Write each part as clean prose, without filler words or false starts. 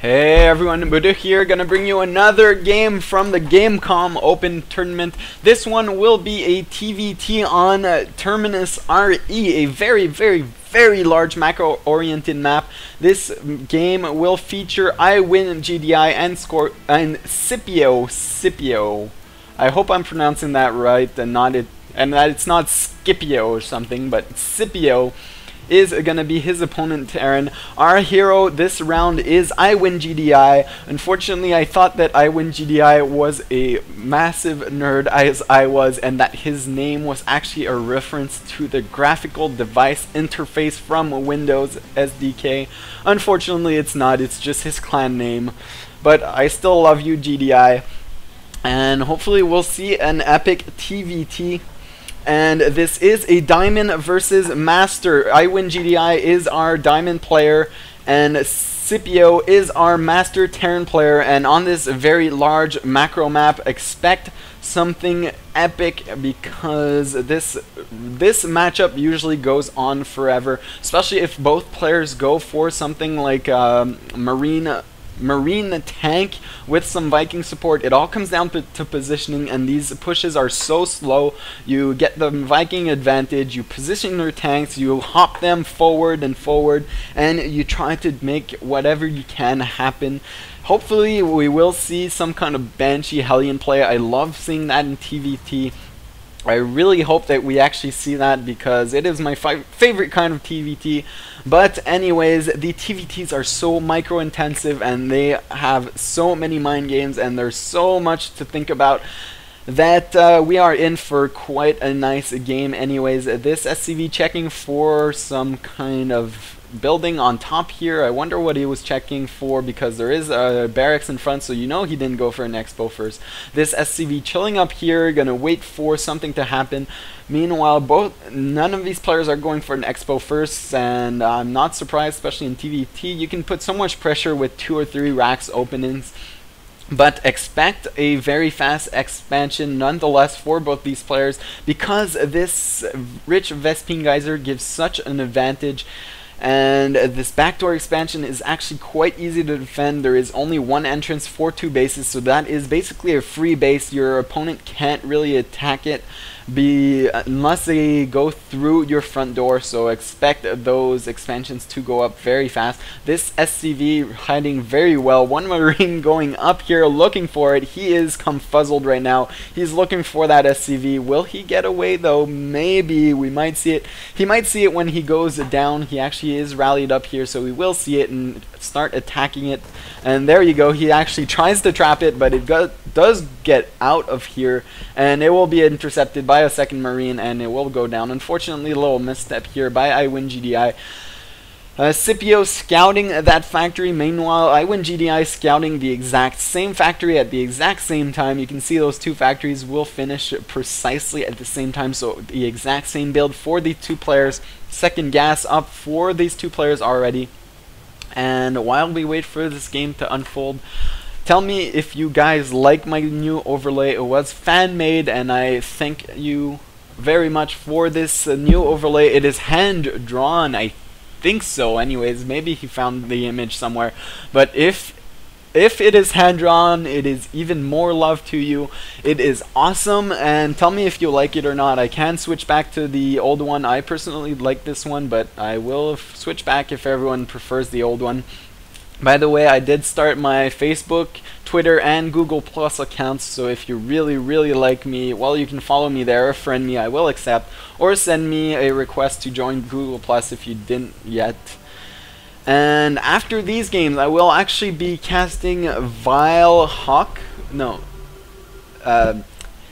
Hey everyone, Buddha here, gonna bring you another game from the Gamecom Open tournament. This one will be a TVT on Terminus RE, a very large macro-oriented map. This game will feature iwinGDI and Scipio. I hope I'm pronouncing that right and that it's not Scipio or something, but Scipio is going to be his opponent, Terran. Our hero this round is iwinGDI. Unfortunately, I thought that iwinGDI was a massive nerd, as I was, and that his name was actually a reference to the graphical device interface from Windows SDK. Unfortunately, it's not. It's just his clan name. But I still love you, GDI. And hopefully we'll see an epic TVT. And this is a Diamond versus Master. iwinGDI is our Diamond player, and Scipio is our Master Terran player. And on this very large macro map, expect something epic, because this matchup usually goes on forever, especially if both players go for something like Marine tank with some Viking support. It all comes down to positioning, and these pushes are so slow. You get the Viking advantage, you position your tanks, you hop them forward, and you try to make whatever you can happen. Hopefully we will see some kind of Banshee Hellion play. I love seeing that in TVT. I really hope that we actually see that, because it is my favorite kind of TVT. But anyways, the TVTs are so micro intensive, and they have so many mind games, and there's so much to think about, that we are in for quite a nice game. Anyways, this SCV checking for some kind of building on top here. I wonder what he was checking for, because there is a barracks in front, so you know he didn't go for an expo first. This SCV chilling up here, gonna wait for something to happen. Meanwhile, none of these players are going for an expo first, and I'm not surprised, especially in TVT. You can put so much pressure with 2 or 3 racks openings. But expect a very fast expansion nonetheless for both these players, because this rich Vespine Geyser gives such an advantage. And this backdoor expansion is actually quite easy to defend. There is only one entrance for 2 bases, so that is basically a free base. Your opponent can't really attack it unless they go through your front door, so expect those expansions to go up very fast. This SCV hiding very well. One Marine going up here looking for it. He is confuzzled right now. He's looking for that SCV. Will he get away though? Maybe. We might see it. He might see it when he goes down. He actually is rallied up here, so we will see it and start attacking it. And there you go. He actually tries to trap it, but it does get out of here, and it will be intercepted by a second Marine, and it will go down. Unfortunately, a little misstep here by iwinGDI. Scipio scouting that factory. Meanwhile, iwinGDI scouting the exact same factory at the exact same time. You can see those 2 factories will finish precisely at the same time, so the exact same build for the 2 players. Second gas up for these 2 players already. And while we wait for this game to unfold, tell me if you guys like my new overlay. It was fan-made, and I thank you very much for this new overlay. It is hand-drawn, I think so. Anyways, maybe he found the image somewhere. But if it is hand-drawn, it is even more love to you. It is awesome, and tell me if you like it or not. I can switch back to the old one. I personally like this one, but I will switch back if everyone prefers the old one. By the way, I did start my Facebook, Twitter, and Google Plus accounts, so if you really like me, well, you can follow me there, or friend me, I will accept, or send me a request to join Google Plus if you didn't yet. And after these games, I will actually be casting Vile Hawk, no,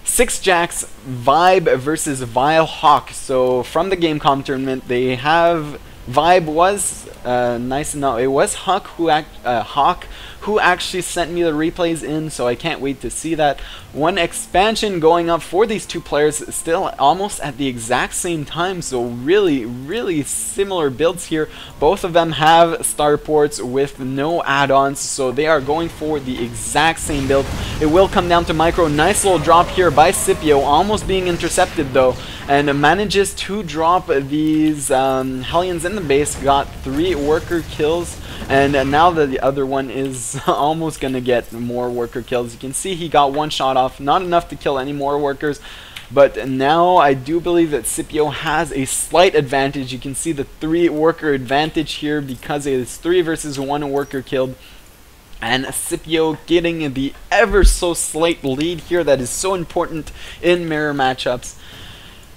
6 Jacks Vibe versus Vile Hawk. So from the Gamecom tournament, they have Vibe was nice enough. It was Hawk who actually sent me the replays in, so I can't wait to see that. One expansion going up for these two players, still almost at the exact same time, so really similar builds here. Both of them have starports with no add-ons, so they are going for the exact same build. It will come down to micro. Nice little drop here by Scipio, almost being intercepted though, and manages to drop these Hellions in the base. Got 3 worker kills, and now the other one is almost gonna get more worker kills. You can see he got 1 shot off, not enough to kill any more workers, but now I do believe that Scipio has a slight advantage. You can see the 3 worker advantage here because it is 3 versus 1 worker killed, and Scipio getting the ever so slight lead here that is so important in mirror matchups.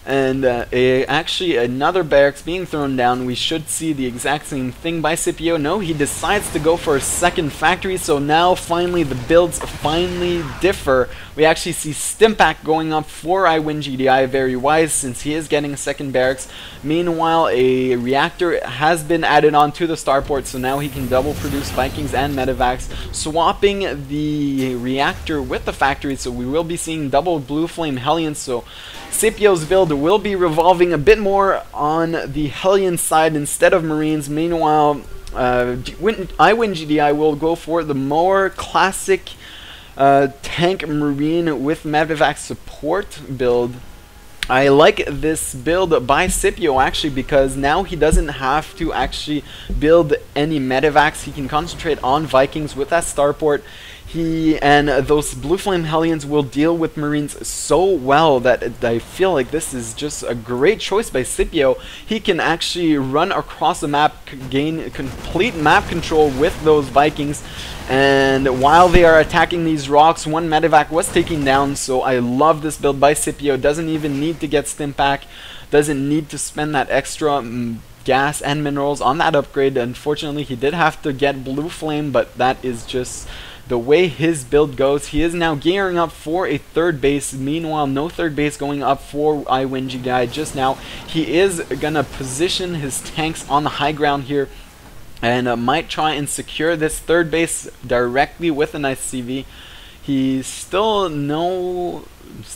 And actually another barracks being thrown down. We should see the exact same thing by Scipio. No, he decides to go for a second factory, so now finally the builds finally differ. We actually see Stimpack going up for iwinGDI, very wise since he is getting a second barracks. Meanwhile, a reactor has been added on to the starport, so now he can double produce Vikings and Medivacs, swapping the reactor with the factory, so we will be seeing double Blue Flame Hellions. So Scipio's build will be revolving a bit more on the Hellion side instead of Marines. Meanwhile, iwinGDI will go for the more classic tank Marine with Medivac support build. I like this build by Scipio actually because now he doesn't have to actually build any Medivacs. He can concentrate on Vikings with that starport. He and those Blue Flame Hellions will deal with Marines so well that I feel like this is just a great choice by Scipio. He can actually run across the map, gain complete map control with those Vikings, and while they are attacking these rocks, 1 Medivac was taken down. So I love this build by Scipio. Doesn't even need to get Stimpack, doesn't need to spend that extra gas and minerals on that upgrade. Unfortunately, he did have to get Blue Flame, but that is just the way his build goes. He is now gearing up for a 3rd base. Meanwhile, no 3rd base going up for iwinGDI just now. He is gonna position his tanks on the high ground here and might try and secure this 3rd base directly with an SCV. He's still no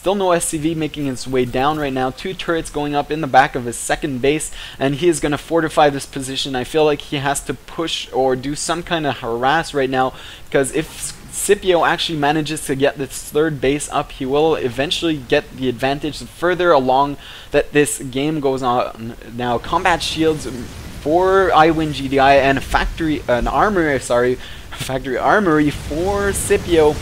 SCV making its way down right now. 2 turrets going up in the back of his 2nd base, and he is going to fortify this position. I feel like he has to push or do some kind of harass right now, because if Scipio actually manages to get this 3rd base up, he will eventually get the advantage the further along that this game goes on. Now, combat shields for iwinGDI and a factory armory for Scipio.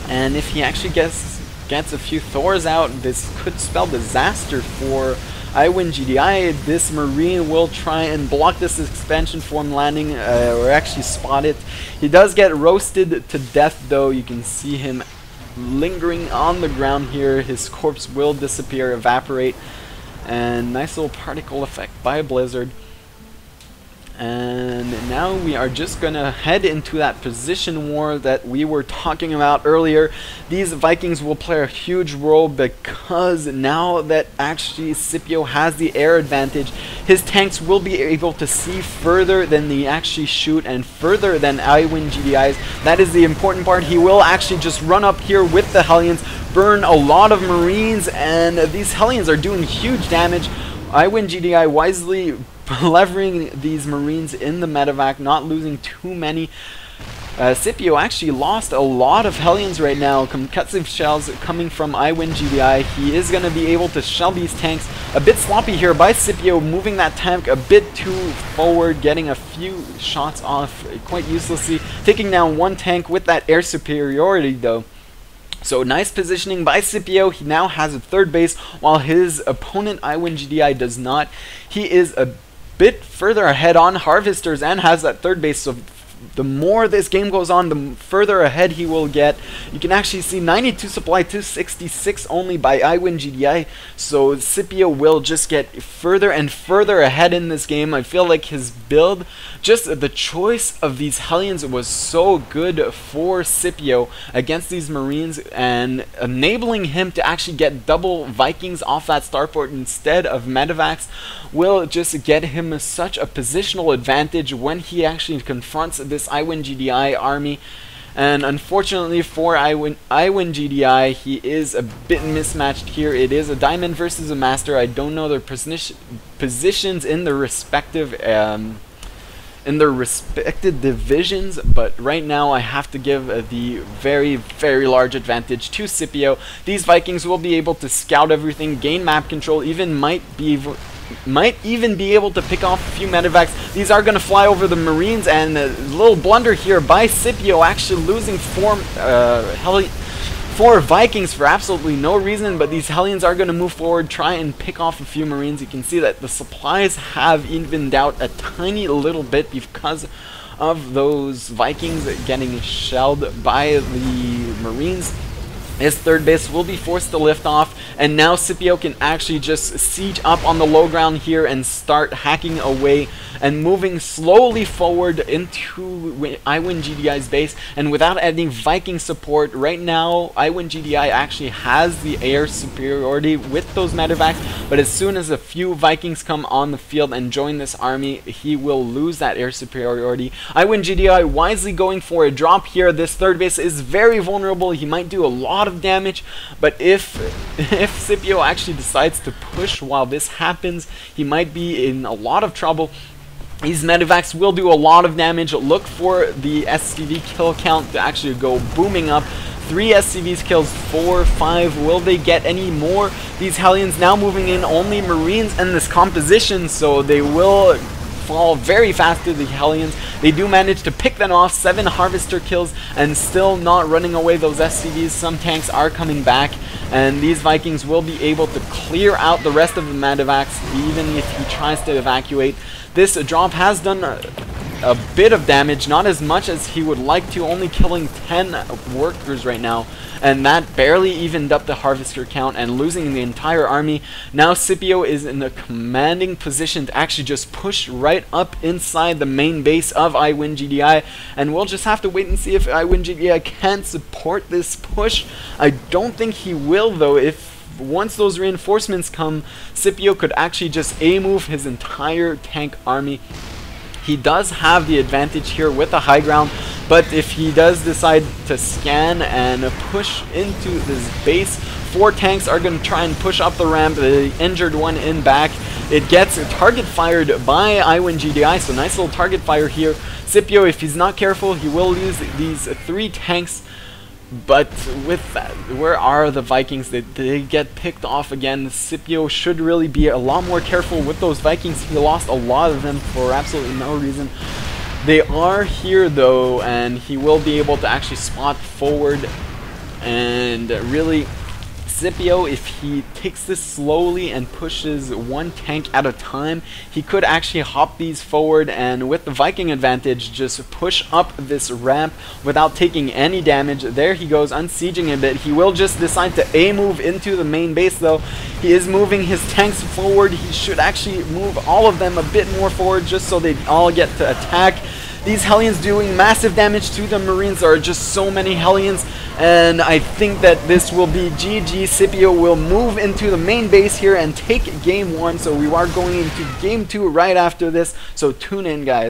And if he actually gets a few Thors out, this could spell disaster for iwinGDI. This Marine will try and block this expansion from landing, or actually spot it. He does get roasted to death though. You can see him lingering on the ground here. His corpse will disappear, evaporate, and nice little particle effect by Blizzard. And now we are just gonna head into that position war that we were talking about earlier. These Vikings will play a huge role because now that actually Scipio has the air advantage, his tanks will be able to see further than they actually shoot and further than iwinGDI's. That is the important part. He will actually just run up here with the Hellions, burn a lot of Marines, and these Hellions are doing huge damage. iwinGDI wisely levering these Marines in the medevac, not losing too many. Scipio actually lost a lot of Hellions right now. Concussive shells coming from iwinGDI. He is going to be able to shell these tanks. A bit sloppy here by Scipio, moving that tank a bit too forward, getting a few shots off quite uselessly, taking down 1 tank with that air superiority though. So nice positioning by Scipio. He now has a 3rd base while his opponent iwinGDI does not. He is a bit further ahead on harvesters and has that 3rd base, so the more this game goes on, the further ahead he will get. You can actually see 92 supply to 66 only by iwinGDI, so Scipio will just get further and further ahead in this game. I feel like his build, just the choice of these Hellions was so good for Scipio against these Marines, and enabling him to actually get double Vikings off that starport instead of medevacs will just get him such a positional advantage when he actually confronts this iwinGDI army. And unfortunately for iwinGDI, he is a bit mismatched here. It is a diamond versus a master. I don't know their positions in their respective divisions, but right now I have to give the very large advantage to Scipio. These Vikings will be able to scout everything, gain map control, even might even be able to pick off a few medevacs. These are going to fly over the Marines, and a little blunder here by Scipio, actually losing four Vikings for absolutely no reason, but these Hellions are going to move forward, try and pick off a few Marines. You can see that the supplies have evened out a tiny little bit because of those Vikings getting shelled by the Marines. His third base will be forced to lift off, and now Scipio can actually just siege up on the low ground here and start hacking away and moving slowly forward into iwinGDI's base. And without any Viking support, right now iwinGDI actually has the air superiority with those medevacs, but as soon as a few Vikings come on the field and join this army, he will lose that air superiority. iwinGDI wisely going for a drop here. This third base is very vulnerable. He might do a lot of damage, but if Scipio actually decides to push while this happens, he might be in a lot of trouble. These medevacs will do a lot of damage. Look for the SCV kill count to actually go booming up. 3 SCVs kills, 4, 5. Will they get any more? These Hellions now moving in only Marines in this composition, so they will fall very fast to the Hellions. They do manage to pick them off, 7 Harvester kills, and still not running away those SCVs. Some tanks are coming back, and these Vikings will be able to clear out the rest of the medevacs, even if he tries to evacuate. This drop has done a bit of damage, not as much as he would like to, only killing 10 workers right now, and that barely evened up the Harvester count and losing the entire army. Now Scipio is in a commanding position to actually just push right up inside the main base of iwinGDI, and we'll just have to wait and see if iwinGDI can support this push. I don't think he will, though. Once those reinforcements come, Scipio could actually just A-move his entire tank army. He does have the advantage here with the high ground, but if he does decide to scan and push into this base, 4 tanks are going to try and push up the ramp, the injured one in back. It gets target fired by iwinGDI, so nice little target fire here. Scipio, if he's not careful, he will lose these 3 tanks. But with that, where are the Vikings? They get picked off again. Scipio should really be a lot more careful with those Vikings. He lost a lot of them for absolutely no reason. They are here though, and he will be able to actually spot forward. And really, Scipio, if he takes this slowly and pushes 1 tank at a time, he could actually hop these forward and with the Viking advantage just push up this ramp without taking any damage. There he goes, unsieging a bit. He will just decide to A-move into the main base though. He is moving his tanks forward. He should actually move all of them a bit more forward just so they all get to attack. These Hellions doing massive damage to the Marines. There are just so many Hellions, and I think that this will be GG. Scipio will move into the main base here and take game 1, so we are going into game 2 right after this, so tune in, guys.